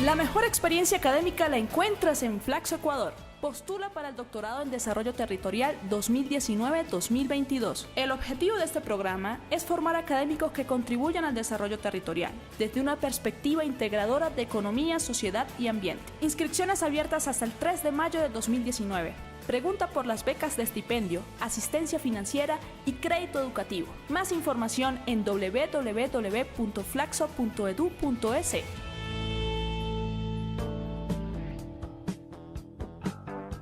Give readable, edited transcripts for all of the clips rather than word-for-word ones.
La mejor experiencia académica la encuentras en Flaxo Ecuador. Postula para el doctorado en Desarrollo Territorial 2019-2022. El objetivo de este programa es formar académicos que contribuyan al desarrollo territorial, desde una perspectiva integradora de economía, sociedad y ambiente. Inscripciones abiertas hasta el 3 de mayo de 2019. Pregunta por las becas de estipendio, asistencia financiera y crédito educativo. Más información en www.flaxo.edu.es.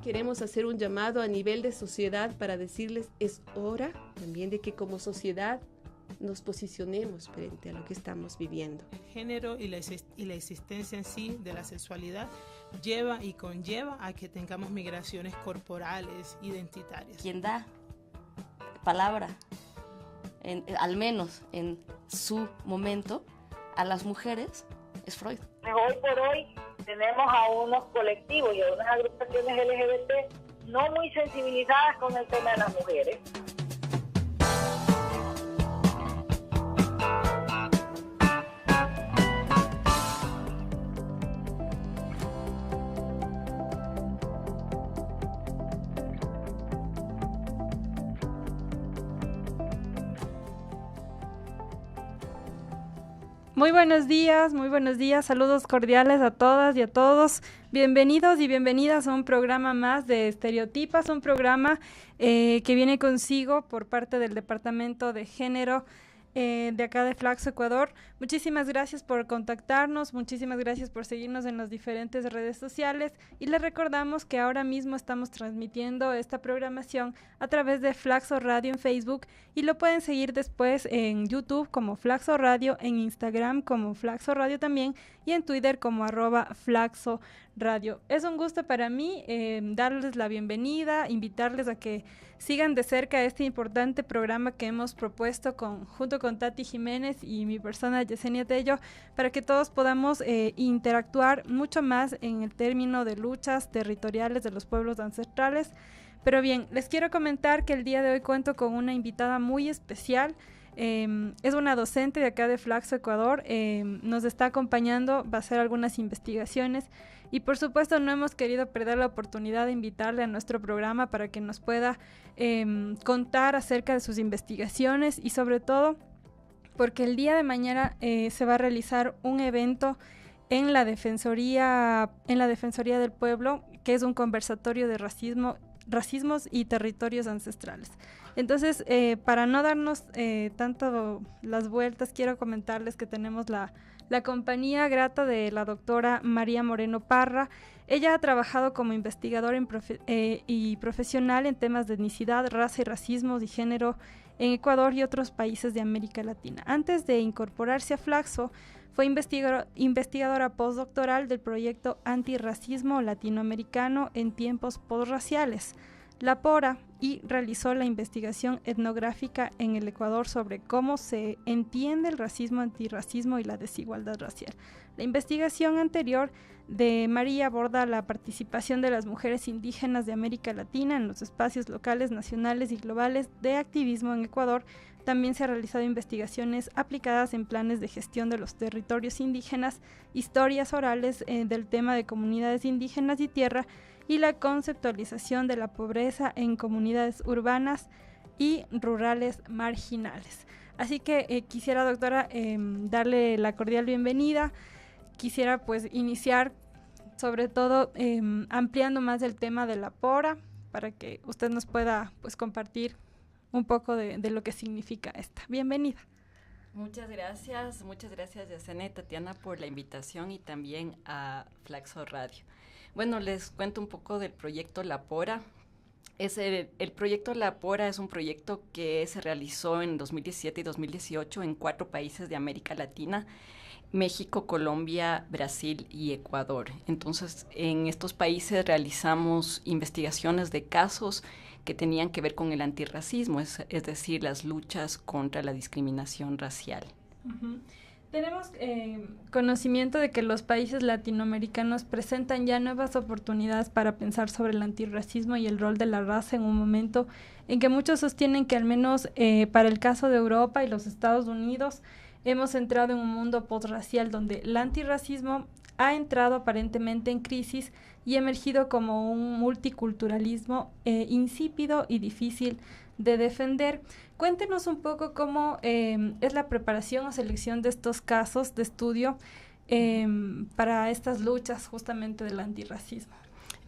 Queremos hacer un llamado a nivel de sociedad para decirles es hora también de que como sociedad nos posicionemos frente a lo que estamos viviendo. El género y la existencia en sí de la sexualidad lleva y conlleva a que tengamos migraciones corporales, identitarias. Quien da palabra, al menos en su momento, a las mujeres es Freud. Hoy por hoy tenemos a unos colectivos y a unas agrupaciones LGBT no muy sensibilizadas con el tema de las mujeres. Muy buenos días, saludos cordiales a todas y a todos. Bienvenidos y bienvenidas a un programa más de Estereotipas, un programa que viene consigo por parte del Departamento de Género de acá de Flaxo Ecuador. Muchísimas gracias por contactarnos, muchísimas gracias por seguirnos en las diferentes redes sociales y les recordamos que ahora mismo estamos transmitiendo esta programación a través de Flaxo Radio en Facebook y lo pueden seguir después en YouTube como Flaxo Radio, en Instagram como Flaxo Radio también y en Twitter como @Flaxo Radio. Es un gusto para mí darles la bienvenida, invitarles a que sigan de cerca este importante programa que hemos propuesto junto con Tati Jiménez y mi persona Yesenia Tello, para que todos podamos interactuar mucho más en el término de luchas territoriales de los pueblos ancestrales. Pero bien, les quiero comentar que el día de hoy cuento con una invitada muy especial. Es una docente de acá de Flaxo Ecuador, nos está acompañando, va a hacer algunas investigaciones y por supuesto no hemos querido perder la oportunidad de invitarle a nuestro programa para que nos pueda contar acerca de sus investigaciones y sobre todo porque el día de mañana se va a realizar un evento en la Defensoría del Pueblo, que es un conversatorio de racismos y territorios ancestrales. Entonces, para no darnos tanto las vueltas, quiero comentarles que tenemos la compañía grata de la doctora María Moreno Parra. Ella ha trabajado como investigadora y profesional en temas de etnicidad, raza y racismo y género en Ecuador y otros países de América Latina. Antes de incorporarse a Flaxo, fue investigadora postdoctoral del proyecto Antirracismo Latinoamericano en Tiempos Postraciales, la PORA, y realizó la investigación etnográfica en el Ecuador sobre cómo se entiende el racismo, antirracismo y la desigualdad racial. La investigación anterior de María aborda la participación de las mujeres indígenas de América Latina en los espacios locales, nacionales y globales de activismo en Ecuador. También se han realizado investigaciones aplicadas en planes de gestión de los territorios indígenas, historias orales del tema de comunidades indígenas y tierra, y la conceptualización de la pobreza en comunidades urbanas y rurales marginales. Así que quisiera, doctora, darle la cordial bienvenida. Quisiera pues iniciar sobre todo ampliando más el tema de la PORA para que usted nos pueda pues compartir un poco de lo que significa esta. Bienvenida. Muchas gracias Yesenia y Tatiana por la invitación y también a Flaxo Radio. Bueno, les cuento un poco del proyecto La Pora. El proyecto La Pora es un proyecto que se realizó en 2017 y 2018 en 4 países de América Latina: México, Colombia, Brasil y Ecuador. Entonces, en estos países realizamos investigaciones de casos que tenían que ver con el antirracismo, es decir, las luchas contra la discriminación racial. Uh-huh. Tenemos conocimiento de que los países latinoamericanos presentan ya nuevas oportunidades para pensar sobre el antirracismo y el rol de la raza en un momento en que muchos sostienen que al menos para el caso de Europa y los Estados Unidos hemos entrado en un mundo posracial donde el antirracismo ha entrado aparentemente en crisis y emergido como un multiculturalismo insípido y difícil de defender. Cuéntenos un poco cómo es la preparación o selección de estos casos de estudio para estas luchas justamente del antirracismo.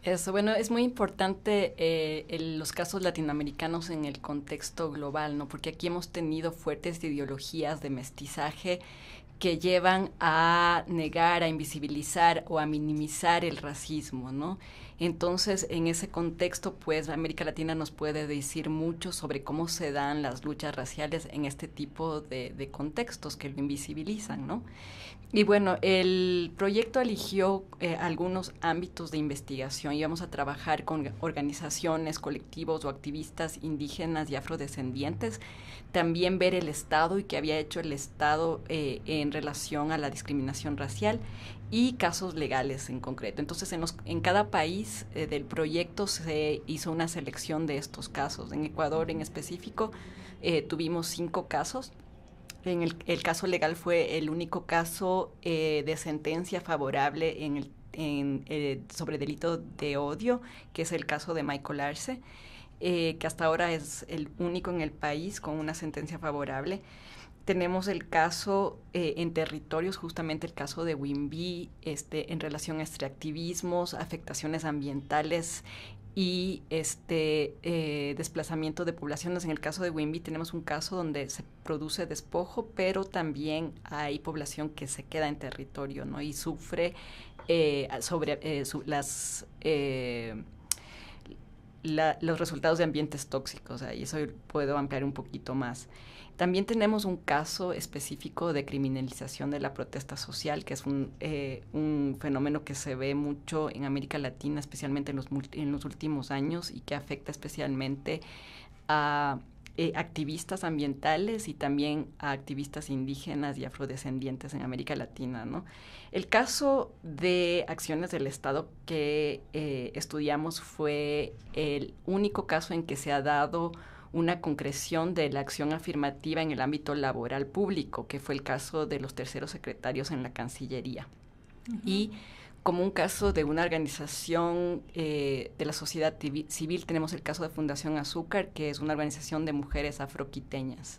Eso, bueno, es muy importante los casos latinoamericanos en el contexto global, ¿no? Porque aquí hemos tenido fuertes ideologías de mestizaje que llevan a negar, a invisibilizar o a minimizar el racismo, ¿no? Entonces, en ese contexto, pues, América Latina nos puede decir mucho sobre cómo se dan las luchas raciales en este tipo de contextos que lo invisibilizan, ¿no? Y bueno, el proyecto eligió algunos ámbitos de investigación y vamos a trabajar con organizaciones, colectivos o activistas indígenas y afrodescendientes. También ver el Estado y qué había hecho el Estado en relación a la discriminación racial y casos legales en concreto. Entonces, en cada país del proyecto se hizo una selección de estos casos. En Ecuador en específico tuvimos 5 casos. El caso legal fue el único caso de sentencia favorable sobre delito de odio, que es el caso de Michael Arce, que hasta ahora es el único en el país con una sentencia favorable. Tenemos el caso en territorios, justamente el caso de Whimby, en relación a extractivismos, afectaciones ambientales y desplazamiento de poblaciones. En el caso de Whimby tenemos un caso donde se produce despojo, pero también hay población que se queda en territorio, ¿no? Y sufre los resultados de ambientes tóxicos. Y eso puedo ampliar un poquito más. También tenemos un caso específico de criminalización de la protesta social, que es un fenómeno que se ve mucho en América Latina, especialmente en los últimos años, y que afecta especialmente a activistas ambientales y también a activistas indígenas y afrodescendientes en América Latina, ¿no? El caso de acciones del Estado que estudiamos fue el único caso en que se ha dado una concreción de la acción afirmativa en el ámbito laboral público, que fue el caso de los terceros secretarios en la Cancillería. Uh-huh. Y como un caso de una organización de la sociedad civil, tenemos el caso de Fundación Azúcar, que es una organización de mujeres afroquiteñas.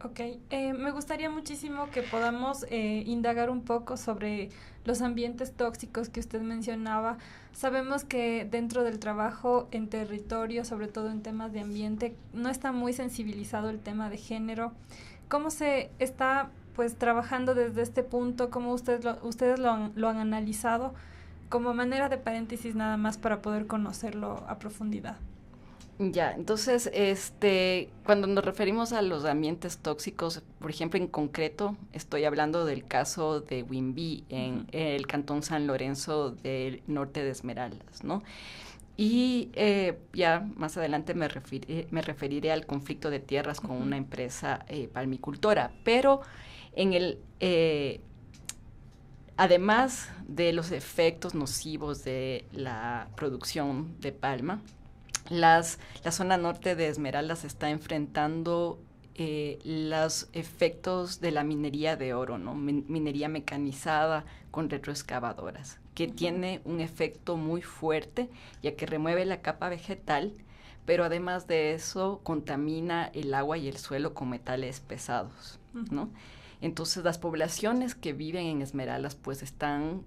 Ok, me gustaría muchísimo que podamos indagar un poco sobre los ambientes tóxicos que usted mencionaba. Sabemos que dentro del trabajo en territorio, sobre todo en temas de ambiente, no está muy sensibilizado el tema de género. ¿Cómo se está pues trabajando desde este punto? ¿Cómo ustedes lo han analizado? Como manera de paréntesis nada más para poder conocerlo a profundidad. Ya, entonces, cuando nos referimos a los ambientes tóxicos, por ejemplo, en concreto, estoy hablando del caso de Whimby en el Cantón San Lorenzo del norte de Esmeraldas, ¿no? Y ya más adelante me referiré al conflicto de tierras con una empresa palmicultora, pero además de los efectos nocivos de la producción de palma, la zona norte de Esmeraldas está enfrentando los efectos de la minería de oro, ¿no? Minería mecanizada con retroexcavadoras, que tiene un efecto muy fuerte, ya que remueve la capa vegetal, pero además de eso contamina el agua y el suelo con metales pesados, ¿no? Entonces las poblaciones que viven en Esmeraldas pues están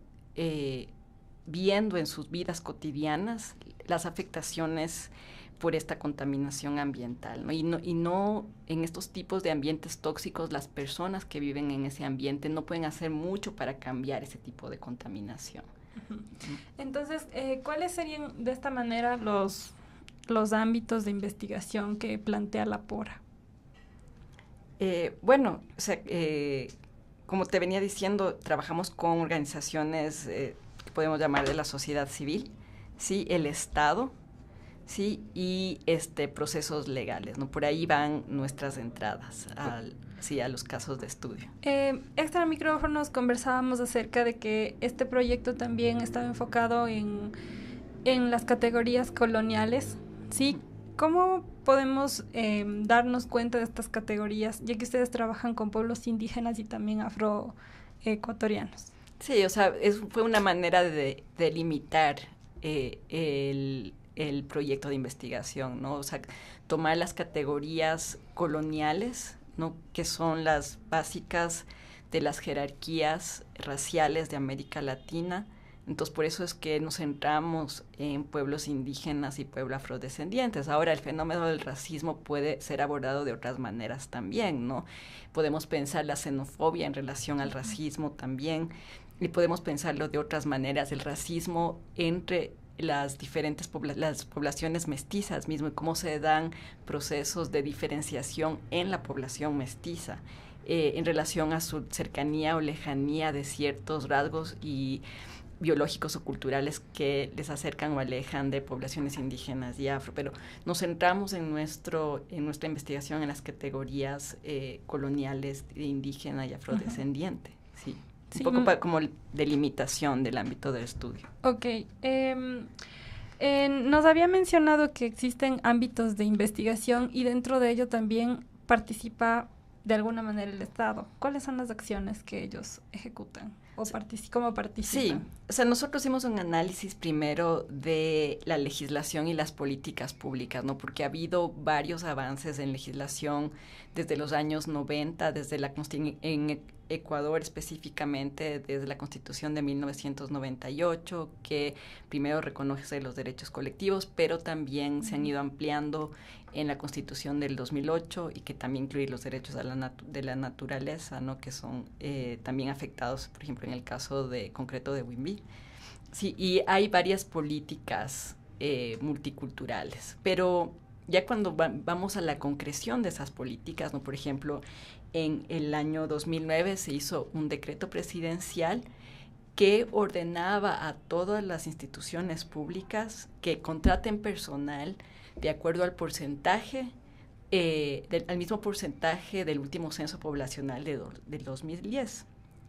viendo en sus vidas cotidianas las afectaciones por esta contaminación ambiental, ¿no? Y no en estos tipos de ambientes tóxicos, las personas que viven en ese ambiente no pueden hacer mucho para cambiar ese tipo de contaminación. Uh-huh. Entonces, ¿cuáles serían de esta manera los ámbitos de investigación que plantea la PORA? Bueno, o sea, como te venía diciendo, trabajamos con organizaciones que podemos llamar de la sociedad civil, sí, el Estado, sí, y procesos legales, ¿no? Por ahí van nuestras entradas a los casos de estudio. Extra micrófonos conversábamos acerca de que este proyecto también estaba enfocado en las categorías coloniales, ¿sí? ¿Cómo podemos darnos cuenta de estas categorías, ya que ustedes trabajan con pueblos indígenas y también afroecuatorianos? Sí, o sea, fue una manera de delimitar el proyecto de investigación, ¿no? O sea, tomar las categorías coloniales, ¿no? Que son las básicas de las jerarquías raciales de América Latina. Entonces, por eso es que nos centramos en pueblos indígenas y pueblos afrodescendientes. Ahora, el fenómeno del racismo puede ser abordado de otras maneras también, ¿no? Podemos pensar la xenofobia en relación al racismo también, y podemos pensarlo de otras maneras, el racismo entre las diferentes las poblaciones mestizas mismo, y cómo se dan procesos de diferenciación en la población mestiza en relación a su cercanía o lejanía de ciertos rasgos y biológicos o culturales que les acercan o alejan de poblaciones indígenas y afro, pero nos centramos en nuestra investigación en las categorías coloniales, indígena y afrodescendiente, sí. Sí, un poco como delimitación del ámbito del estudio. Ok. Nos había mencionado que existen ámbitos de investigación y dentro de ello también participa de alguna manera el Estado. ¿Cuáles son las acciones que ellos ejecutan? ¿O cómo participan? Sí, o sea, nosotros hicimos un análisis primero de la legislación y las políticas públicas, ¿no? Porque ha habido varios avances en legislación desde los años 90, desde en Ecuador específicamente, desde la Constitución de 1998, que primero reconoce los derechos colectivos, pero también se han ido ampliando en la Constitución del 2008 y que también incluye los derechos de la naturaleza, ¿no? Que son también afectados, por ejemplo, en el caso concreto de Whimby. Sí, y hay varias políticas multiculturales, pero ya cuando vamos a la concreción de esas políticas, ¿no? Por ejemplo, en el año 2009 se hizo un decreto presidencial que ordenaba a todas las instituciones públicas que contraten personal de acuerdo al porcentaje, al mismo porcentaje del último censo poblacional del 2010,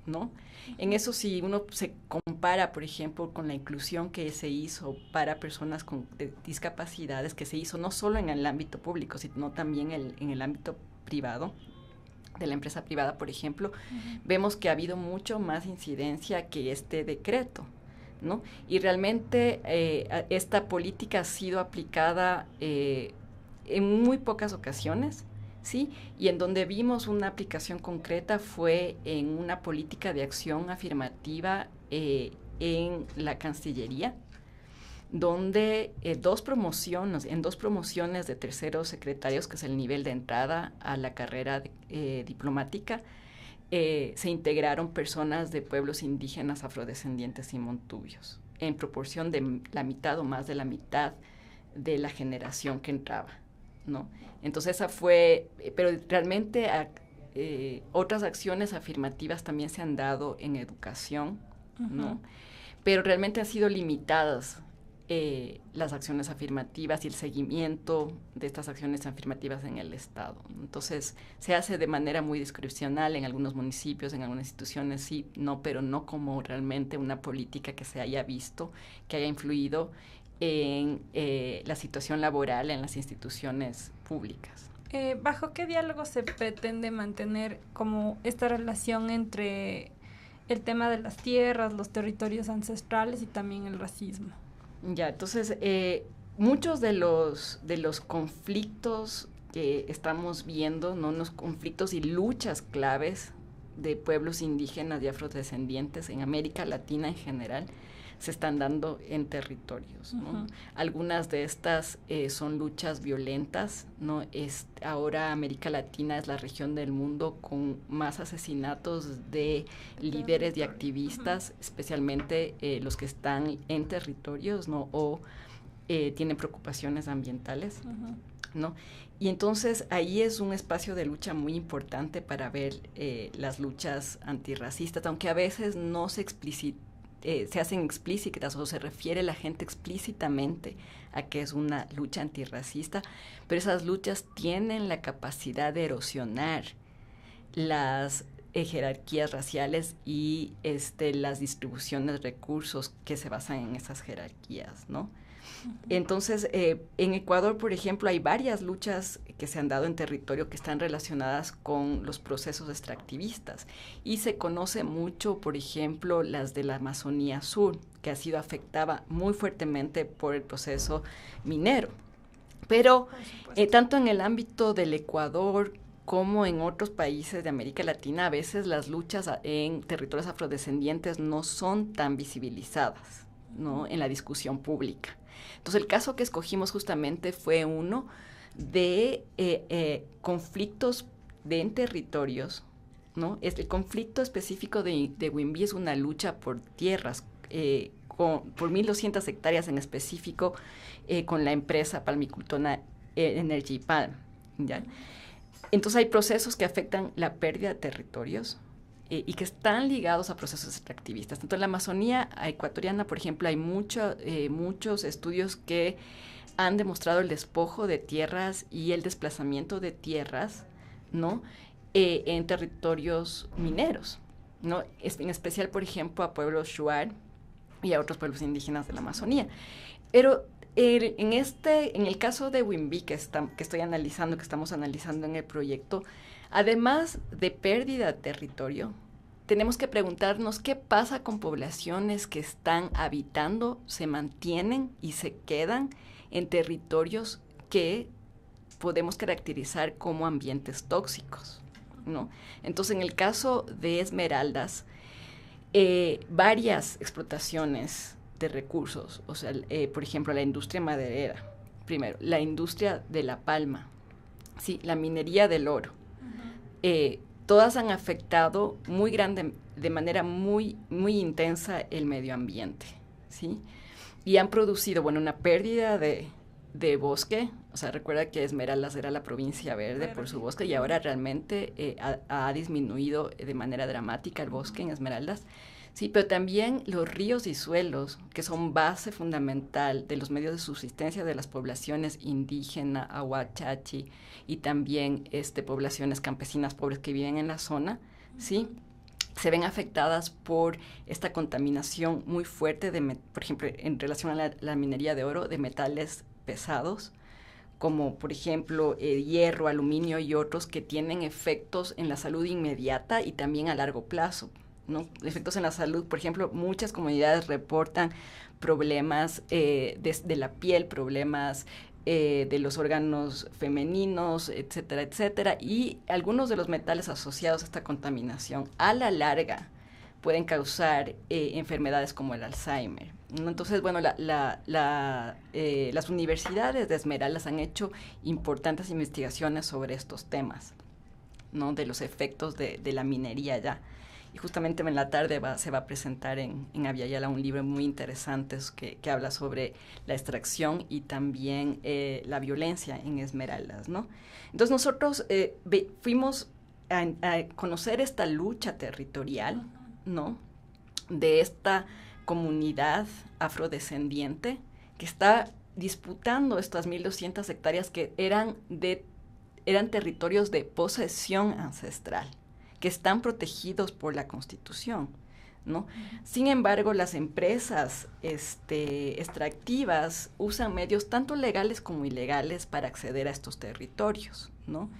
¿no? En eso, si uno se compara, por ejemplo, con la inclusión que se hizo para personas con discapacidades, que se hizo no solo en el ámbito público, sino también en el ámbito privado, de la empresa privada, por ejemplo, vemos que ha habido mucho más incidencia que este decreto, ¿no? Y realmente esta política ha sido aplicada en muy pocas ocasiones, ¿sí? Y en donde vimos una aplicación concreta fue en una política de acción afirmativa en la Cancillería, donde en dos promociones de terceros secretarios, que es el nivel de entrada a la carrera diplomática, se integraron personas de pueblos indígenas, afrodescendientes y montubios, en proporción de la mitad o más de la mitad de la generación que entraba, ¿no? Entonces esa fue, pero realmente otras acciones afirmativas también se han dado en educación, ¿no? Pero realmente han sido limitadas las acciones afirmativas y el seguimiento de estas acciones afirmativas en el Estado. Entonces, se hace de manera muy discrecional en algunos municipios, en algunas instituciones, sí, no, pero no como realmente una política que se haya visto, que haya influido en la situación laboral en las instituciones públicas. ¿Bajo qué diálogo se pretende mantener como esta relación entre el tema de las tierras, los territorios ancestrales y también el racismo? Ya, entonces, muchos de los conflictos que estamos viendo, ¿no? Los conflictos y luchas claves de pueblos indígenas y afrodescendientes en América Latina en general, se están dando en territorios, ¿no? Algunas de estas son luchas violentas, ¿no? Ahora América Latina es la región del mundo con más asesinatos de líderes y activistas, especialmente los que están en territorios, ¿no? O tienen preocupaciones ambientales, ¿no? Y entonces ahí es un espacio de lucha muy importante para ver las luchas antirracistas, aunque a veces no se se hacen explícitas o se refiere la gente explícitamente a que es una lucha antirracista, pero esas luchas tienen la capacidad de erosionar las jerarquías raciales y las distribuciones de recursos que se basan en esas jerarquías, ¿no? Entonces, en Ecuador, por ejemplo, hay varias luchas que se han dado en territorio que están relacionadas con los procesos extractivistas. Y se conoce mucho, por ejemplo, las de la Amazonía Sur, que ha sido afectada muy fuertemente por el proceso minero. Pero tanto en el ámbito del Ecuador como en otros países de América Latina, a veces las luchas en territorios afrodescendientes no son tan visibilizadas, ¿no?, en la discusión pública. Entonces, el caso que escogimos justamente fue uno de conflictos en territorios, ¿no? El conflicto específico de Whimby es una lucha por tierras, por 1.200 hectáreas en específico, con la empresa Palmicultona Energy Palm, ¿ya? Entonces, hay procesos que afectan la pérdida de territorios y que están ligados a procesos extractivistas. Tanto en la Amazonía ecuatoriana, por ejemplo, hay muchos estudios que han demostrado el despojo de tierras y el desplazamiento de tierras, ¿no?, en territorios mineros, ¿no? En especial, por ejemplo, a pueblos shuar y a otros pueblos indígenas de la Amazonía. Pero en el caso de Whimby, que estamos analizando en el proyecto, además de pérdida de territorio, tenemos que preguntarnos qué pasa con poblaciones que están habitando, se mantienen y se quedan en territorios que podemos caracterizar como ambientes tóxicos, ¿no? Entonces, en el caso de Esmeraldas, varias explotaciones de recursos, o sea, por ejemplo, la industria maderera, primero, la industria de la palma, sí, la minería del oro, todas han afectado de manera muy, muy intensa el medio ambiente, ¿sí? Y han producido, bueno, una pérdida de bosque. O sea, recuerda que Esmeraldas era la provincia verde por su bosque y ahora realmente ha disminuido de manera dramática el bosque en Esmeraldas. Sí, pero también los ríos y suelos, que son base fundamental de los medios de subsistencia de las poblaciones indígena, ahuachachi, y también poblaciones campesinas pobres que viven en la zona, ¿sí?, se ven afectadas por esta contaminación muy fuerte, por ejemplo, en relación a la minería de oro, de metales pesados, como por ejemplo hierro, aluminio y otros que tienen efectos en la salud inmediata y también a largo plazo, ¿no? Efectos en la salud, por ejemplo, muchas comunidades reportan problemas de la piel, problemas de los órganos femeninos, etcétera, etcétera, y algunos de los metales asociados a esta contaminación a la larga pueden causar enfermedades como el Alzheimer, ¿no? Entonces, bueno, las universidades de Esmeraldas han hecho importantes investigaciones sobre estos temas, ¿no?, de los efectos de la minería allá. Y justamente en la tarde se va a presentar en Aviala un libro muy interesante que habla sobre la extracción y también la violencia en Esmeraldas, ¿no? Entonces nosotros fuimos a conocer esta lucha territorial, ¿no?, de esta comunidad afrodescendiente que está disputando estas 1.200 hectáreas que eran territorios de posesión ancestral, que están protegidos por la Constitución, ¿no? Sin embargo, las empresas extractivas usan medios tanto legales como ilegales para acceder a estos territorios, ¿no?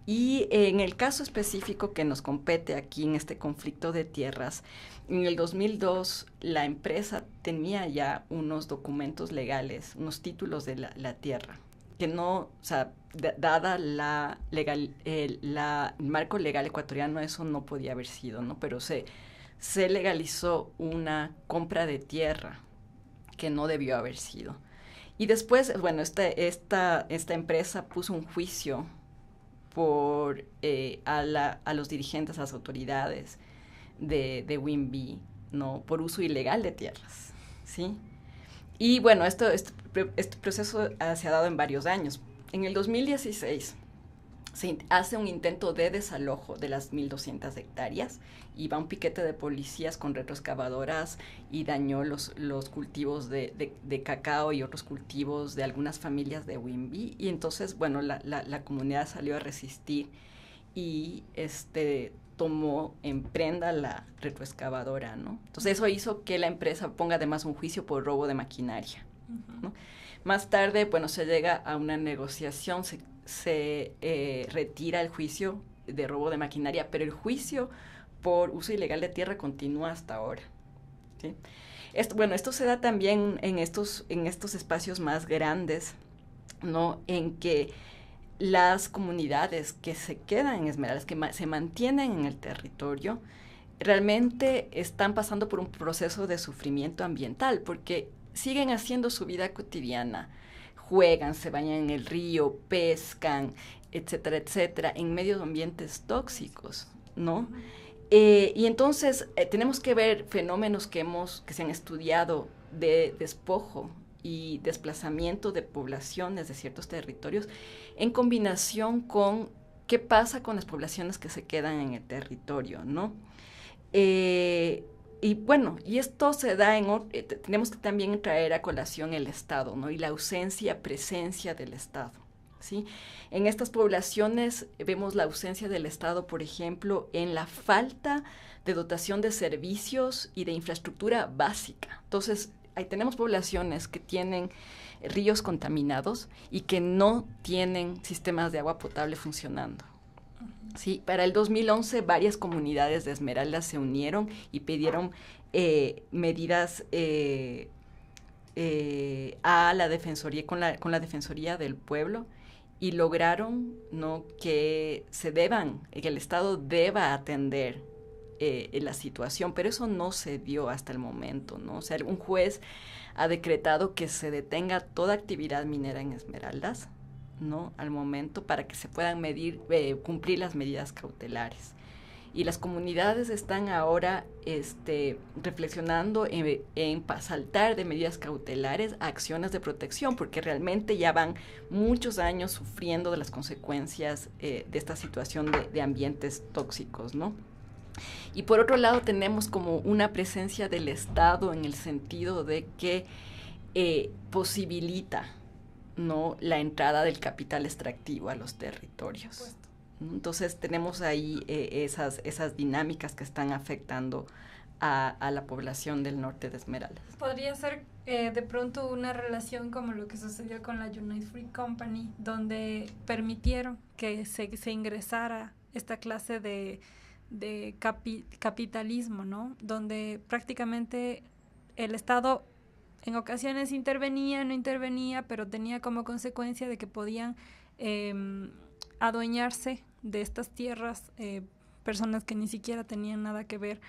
Y en el caso específico que nos compete aquí en este conflicto de tierras, en el 2002 la empresa tenía ya unos documentos legales, unos títulos de la tierra, que no, o sea, dada el marco legal ecuatoriano, eso no podía haber sido, ¿no? Pero se legalizó una compra de tierra que no debió haber sido. Y después, bueno, esta empresa puso un juicio a los dirigentes, a las autoridades de Whimby, ¿no?, por uso ilegal de tierras, ¿sí? Y bueno, este proceso se ha dado en varios años. En el 2016 se hace un intento de desalojo de las 1.200 hectáreas y va un piquete de policías con retroexcavadoras y dañó los cultivos de cacao y otros cultivos de algunas familias de Whimby. Y entonces, bueno, la comunidad salió a resistir y tomó en prenda la retroexcavadora, ¿no? Entonces eso hizo que la empresa ponga además un juicio por robo de maquinaria, ¿no? Más tarde, bueno, se llega a una negociación, se retira el juicio de robo de maquinaria, pero el juicio por uso ilegal de tierra continúa hasta ahora, ¿sí? Esto se da también en estos espacios más grandes, ¿no? En que las comunidades que se quedan en Esmeraldas, que se mantienen en el territorio, realmente están pasando por un proceso de sufrimiento ambiental, porque siguen haciendo su vida cotidiana, juegan, se bañan en el río, pescan, etcétera, etcétera, en medios ambientes tóxicos, ¿no? Y entonces tenemos que ver fenómenos que se han estudiado de despojo y desplazamiento de poblaciones de ciertos territorios en combinación con qué pasa con las poblaciones que se quedan en el territorio, ¿no? Y bueno, y esto se da tenemos que también traer a colación el Estado, ¿no? Y la presencia del Estado, ¿sí? En estas poblaciones vemos la ausencia del Estado, por ejemplo, en la falta de dotación de servicios y de infraestructura básica. Entonces, ahí tenemos poblaciones que tienen ríos contaminados y que no tienen sistemas de agua potable funcionando. Sí, para el 2011 varias comunidades de Esmeraldas se unieron y pidieron medidas a la Defensoría, con la Defensoría del Pueblo, y lograron, ¿no?, que el Estado deba atender la situación, pero eso no se dio hasta el momento, ¿no? O sea, un juez ha decretado que se detenga toda actividad minera en Esmeraldas, ¿no?, al momento, para que se puedan cumplir las medidas cautelares. Y las comunidades están ahora reflexionando en saltar de medidas cautelares a acciones de protección, porque realmente ya van muchos años sufriendo de las consecuencias de esta situación de ambientes tóxicos, ¿no? Y por otro lado tenemos como una presencia del Estado en el sentido de que posibilita, ¿no?, la entrada del capital extractivo a los territorios. Entonces tenemos ahí esas dinámicas que están afectando a la población del norte de Esmeraldas. Podría ser de pronto una relación como lo que sucedió con la United Fruit Company, donde permitieron que se ingresara esta clase de capitalismo, ¿no? Donde prácticamente el Estado en ocasiones no intervenía, pero tenía como consecuencia de que podían adueñarse de estas tierras personas que ni siquiera tenían nada que ver.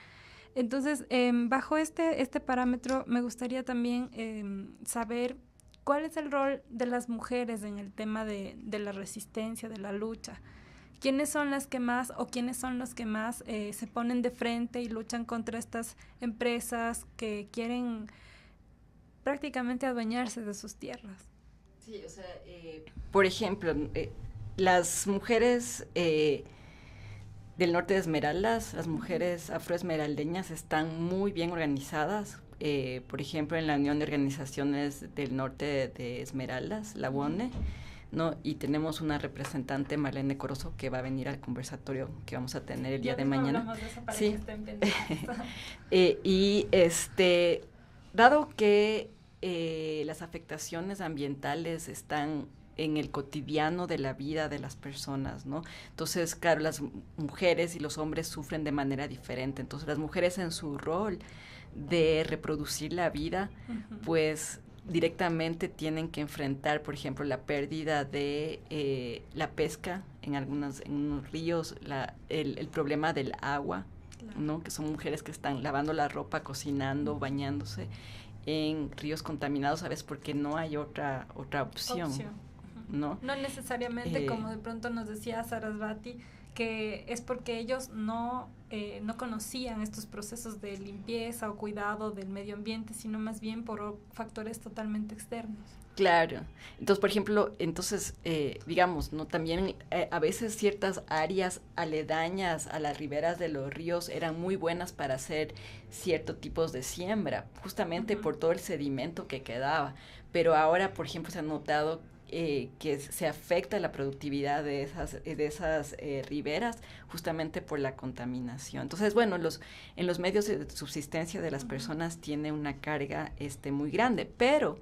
Entonces, bajo este parámetro, me gustaría también saber cuál es el rol de las mujeres en el tema de la resistencia, de la lucha. ¿Quiénes son las que más o quiénes son los que más se ponen de frente y luchan contra estas empresas que quieren prácticamente adueñarse de sus tierras? Sí, o sea, por ejemplo, las mujeres del norte de Esmeraldas, las mujeres afroesmeraldeñas están muy bien organizadas. Por ejemplo, en la Unión de Organizaciones del Norte de Esmeraldas, la UONE, ¿no? Y tenemos una representante, Marlene Corozo, que va a venir al conversatorio que vamos a tener el día de mañana. Hablamos de eso para sí. que estén pendientes. Y dado que las afectaciones ambientales están en el cotidiano de la vida de las personas, ¿no? Entonces, claro, las mujeres y los hombres sufren de manera diferente. Entonces, las mujeres en su rol de reproducir la vida, pues directamente tienen que enfrentar, por ejemplo, la pérdida de la pesca en unos ríos, el problema del agua, claro, ¿no? Que son mujeres que están lavando la ropa, cocinando, bañándose en ríos contaminados, ¿sabes? Porque no hay otra opción. ¿No? No necesariamente, como de pronto nos decía Sarasvati, que es porque ellos no conocían estos procesos de limpieza o cuidado del medio ambiente, sino más bien por factores totalmente externos. Claro. Entonces, por ejemplo, digamos, ¿no? También a veces ciertas áreas aledañas a las riberas de los ríos eran muy buenas para hacer ciertos tipos de siembra, justamente por todo el sedimento que quedaba. Pero ahora, por ejemplo, se ha notado que se afecta la productividad de esas riberas justamente por la contaminación. Entonces, bueno, en los medios de subsistencia de las personas tiene una carga muy grande, pero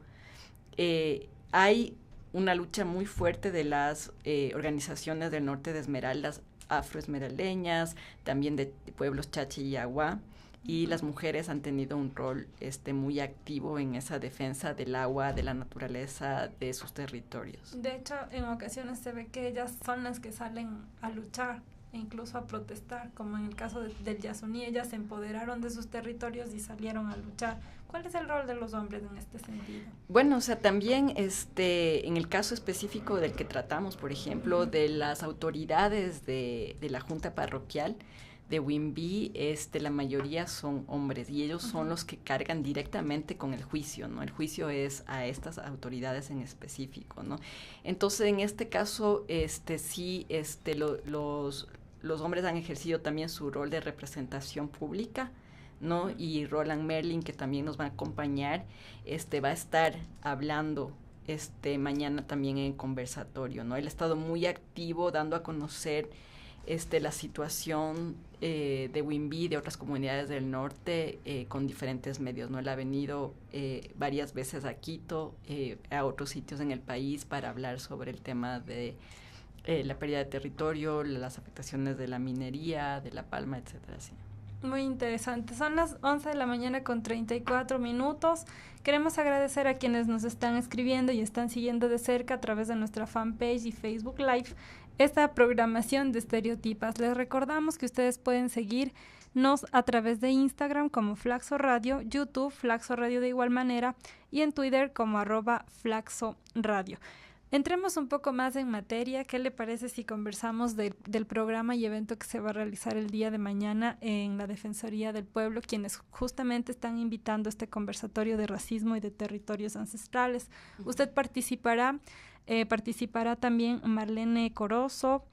hay una lucha muy fuerte de las organizaciones del norte de Esmeraldas, afroesmeraldeñas, también de pueblos Chachi y Agua, y las mujeres han tenido un rol muy activo en esa defensa del agua, de la naturaleza, de sus territorios. De hecho, en ocasiones se ve que ellas son las que salen a luchar e incluso a protestar, como en el caso del Yasuní, ellas se empoderaron de sus territorios y salieron a luchar. ¿Cuál es el rol de los hombres en este sentido? Bueno, o sea, también en el caso específico del que tratamos, por ejemplo, de las autoridades de la Junta Parroquial de Wimbi, la mayoría son hombres y ellos son los que cargan directamente con el juicio, ¿no? El juicio es a estas autoridades en específico, ¿no? Entonces, en este caso, sí, los hombres han ejercido también su rol de representación pública, ¿no? Y Roland Merlin, que también nos va a acompañar, va a estar hablando mañana también en el conversatorio, ¿no? Él ha estado muy activo dando a conocer la situación de Wimbi, de otras comunidades del norte, con diferentes medios, ¿no? Él ha venido varias veces a Quito, a otros sitios en el país para hablar sobre el tema de la pérdida de territorio, las afectaciones de la minería, de la palma, etcétera, sí. Muy interesante. Son las 11 de la mañana con 34 minutos. Queremos agradecer a quienes nos están escribiendo y están siguiendo de cerca a través de nuestra fanpage y Facebook Live esta programación de Estereotipas. Les recordamos que ustedes pueden seguirnos a través de Instagram como Flaxo Radio, YouTube Flaxo Radio de igual manera y en Twitter como @Flaxo Radio. Entremos un poco más en materia. ¿Qué le parece si conversamos del programa y evento que se va a realizar el día de mañana en la Defensoría del Pueblo, quienes justamente están invitando a este conversatorio de racismo y de territorios ancestrales? Usted participará también Marlene Corozo,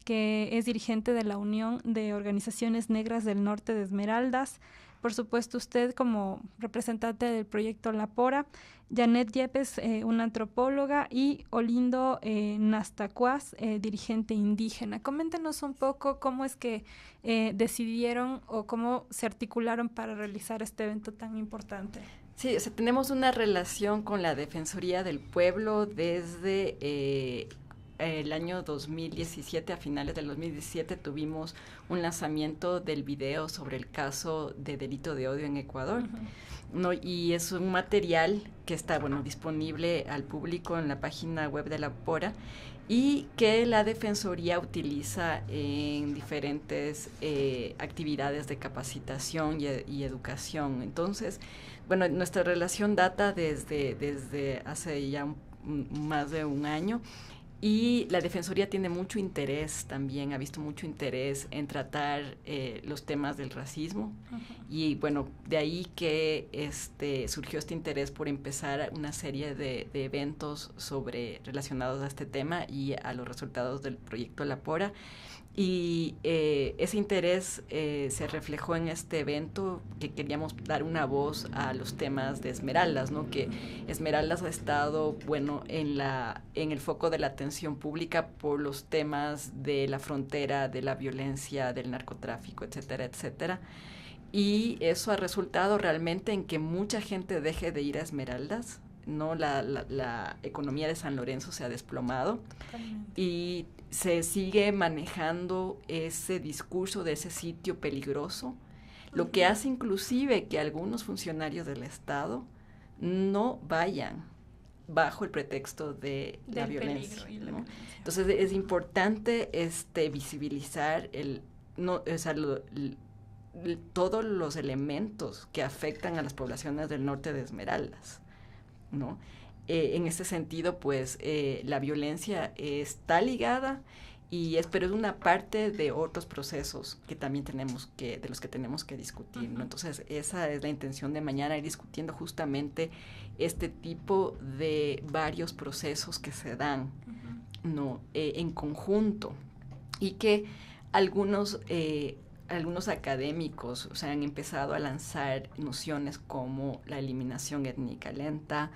que es dirigente de la Unión de Organizaciones Negras del Norte de Esmeraldas. Por supuesto, usted como representante del proyecto La Pora, Janet Yepes, una antropóloga, y Olindo Nastacuaz, dirigente indígena. Coméntenos un poco cómo es que decidieron o cómo se articularon para realizar este evento tan importante. Sí, o sea, tenemos una relación con la Defensoría del Pueblo desde el año 2017, a finales del 2017 tuvimos un lanzamiento del video sobre el caso de delito de odio en Ecuador, ¿no? Y es un material que está, disponible al público en la página web de la PORA y que la Defensoría utiliza en diferentes actividades de capacitación y educación. Entonces, nuestra relación data desde hace ya más de un año. Y la Defensoría tiene mucho interés también, ha visto mucho interés en tratar los temas del racismo. Y de ahí que surgió este interés por empezar una serie de eventos relacionados a este tema y a los resultados del proyecto La Pora. Y ese interés se reflejó en este evento, que queríamos dar una voz a los temas de Esmeraldas, ¿no? Que Esmeraldas ha estado, en el foco de la atención pública por los temas de la frontera, de la violencia, del narcotráfico, etcétera, etcétera. Y eso ha resultado realmente en que mucha gente deje de ir a Esmeraldas, ¿no? La economía de San Lorenzo se ha desplomado. Totalmente. Y se sigue manejando ese discurso de ese sitio peligroso, lo que hace inclusive que algunos funcionarios del Estado no vayan bajo el pretexto de la violencia, ¿no? Entonces es importante visibilizar todos los elementos que afectan a las poblaciones del norte de Esmeraldas, ¿no? En este sentido, la violencia está ligada pero es una parte de otros procesos que también de los que tenemos que discutir, ¿no? Entonces, esa es la intención de mañana, ir discutiendo justamente este tipo de varios procesos que se dan, ¿no? En conjunto, y que algunos académicos, han empezado a lanzar nociones como la eliminación étnica lenta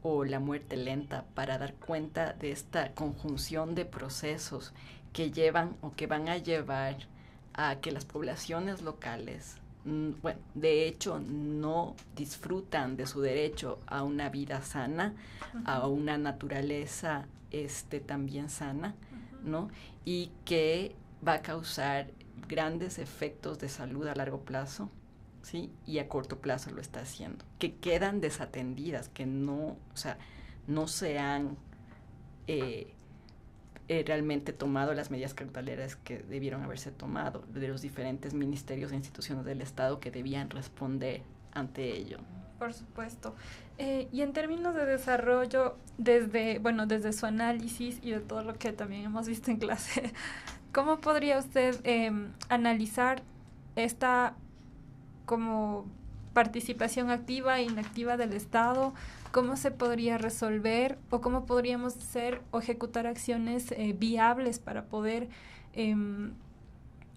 o la muerte lenta, para dar cuenta de esta conjunción de procesos que llevan o que van a llevar a que las poblaciones locales bueno, de hecho no disfrutan de su derecho a una vida sana, a una naturaleza también sana, ¿no? Y que va a causar grandes efectos de salud a largo plazo, ¿sí? Y a corto plazo lo está haciendo, que quedan desatendidas, que no se han realmente tomado las medidas cautelares que debieron haberse tomado de los diferentes ministerios e instituciones del Estado que debían responder ante ello. Por supuesto. Y en términos de desarrollo, desde su análisis y de todo lo que también hemos visto en clase, ¿cómo podría usted analizar esta como participación activa e inactiva del Estado? ¿Cómo se podría resolver o cómo podríamos hacer o ejecutar acciones viables para poder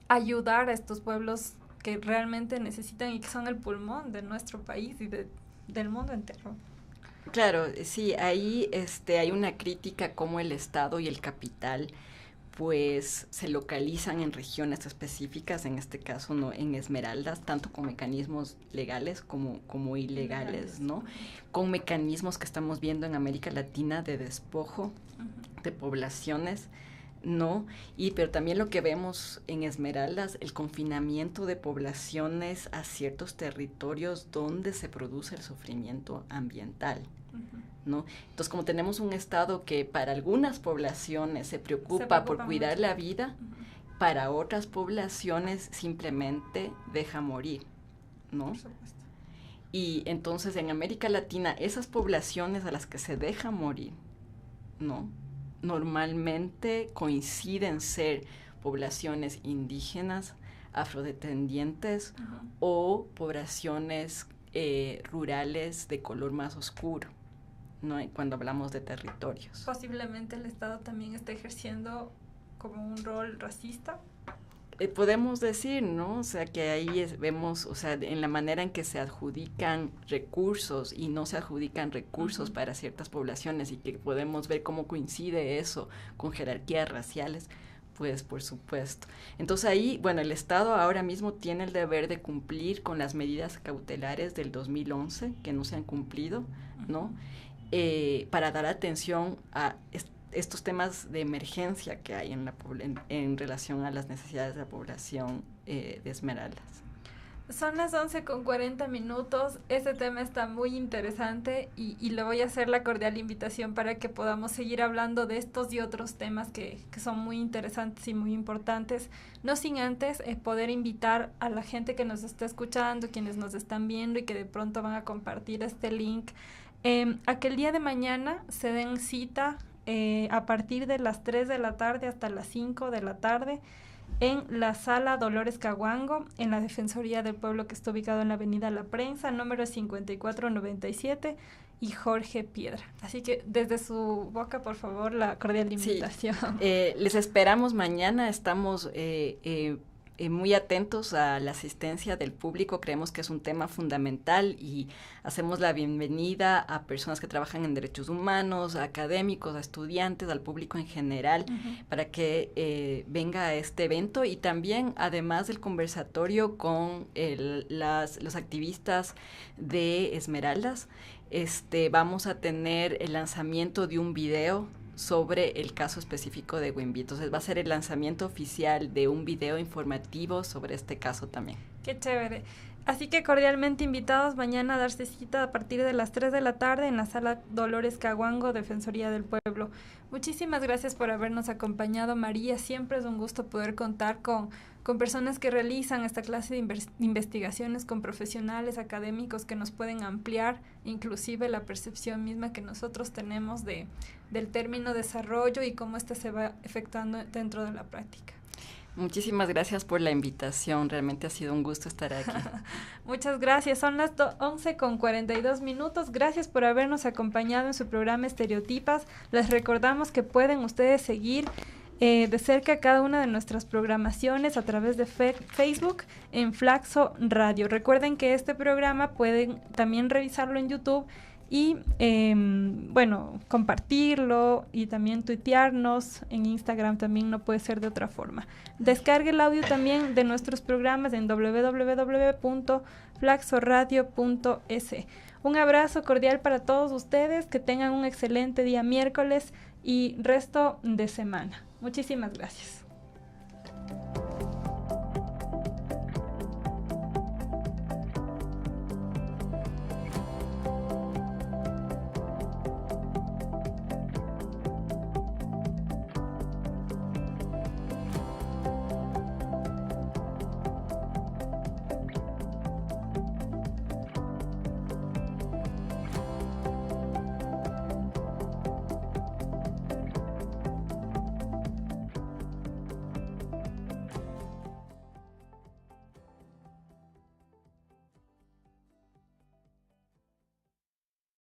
ayudar a estos pueblos que realmente necesitan y que son el pulmón de nuestro país y del mundo entero? Claro, sí, ahí hay una crítica como el Estado y el capital pues se localizan en regiones específicas, en este caso no en Esmeraldas, tanto con mecanismos legales como ilegales, ¿no? Con mecanismos que estamos viendo en América Latina de despojo de poblaciones, ¿no? Pero también lo que vemos en Esmeraldas, el confinamiento de poblaciones a ciertos territorios donde se produce el sufrimiento ambiental, ¿no? Entonces, como tenemos un Estado que para algunas poblaciones se preocupa por cuidar la vida, para otras poblaciones simplemente deja morir, ¿no? Por supuesto. Y entonces en América Latina, esas poblaciones a las que se deja morir, ¿no? Normalmente coinciden ser poblaciones indígenas, afrodescendientes o poblaciones rurales de color más oscuro, ¿no? Cuando hablamos de territorios. Posiblemente el Estado también está ejerciendo como un rol racista. Podemos decir, ¿no? O sea, que ahí vemos, o sea, en la manera en que se adjudican recursos y no se adjudican recursos para ciertas poblaciones y que podemos ver cómo coincide eso con jerarquías raciales, pues por supuesto. Entonces ahí, bueno, el Estado ahora mismo tiene el deber de cumplir con las medidas cautelares del 2011 que no se han cumplido, ¿no? Para dar atención a estos temas de emergencia que hay en relación a las necesidades de la población de Esmeraldas. Son las 11:40. Este tema está muy interesante y le voy a hacer la cordial invitación para que podamos seguir hablando de estos y otros temas que son muy interesantes y muy importantes. No sin antes poder invitar a la gente que nos está escuchando, quienes nos están viendo y que de pronto van a compartir este link, a que el día de mañana se den cita a partir de las 3 de la tarde hasta las 5 de la tarde en la Sala Dolores Caguango, en la Defensoría del Pueblo, que está ubicado en la Avenida La Prensa, número 5497 y Jorge Piedra. Así que desde su boca, por favor, la cordial invitación. Sí. Les esperamos mañana, estamos muy atentos a la asistencia del público, creemos que es un tema fundamental y hacemos la bienvenida a personas que trabajan en derechos humanos, a académicos, a estudiantes, al público en general, para que venga a este evento y también, además del conversatorio con los activistas de Esmeraldas, vamos a tener el lanzamiento de un video sobre el caso específico de Güemby. Entonces va a ser el lanzamiento oficial de un video informativo sobre este caso también. Qué chévere. Así que cordialmente invitados mañana a darse cita a partir de las 3 de la tarde en la Sala Dolores Caguango, Defensoría del Pueblo. Muchísimas gracias por habernos acompañado, María. Siempre es un gusto poder contar con personas que realizan esta clase de investigaciones, con profesionales académicos que nos pueden ampliar inclusive la percepción misma que nosotros tenemos del término desarrollo y cómo se va efectuando dentro de la práctica. Muchísimas gracias por la invitación, realmente ha sido un gusto estar aquí. Muchas gracias, son las 11:42. Gracias por habernos acompañado en su programa Estereotipas. Les recordamos que pueden ustedes seguir de cerca cada una de nuestras programaciones a través de Facebook en Flaxo Radio. Recuerden que este programa pueden también revisarlo en YouTube y bueno, compartirlo y también tuitearnos en Instagram, también no puede ser de otra forma. Descargue el audio también de nuestros programas en www.flaxoradio.es. Un abrazo cordial para todos ustedes, que tengan un excelente día miércoles y resto de semana. Muchísimas gracias.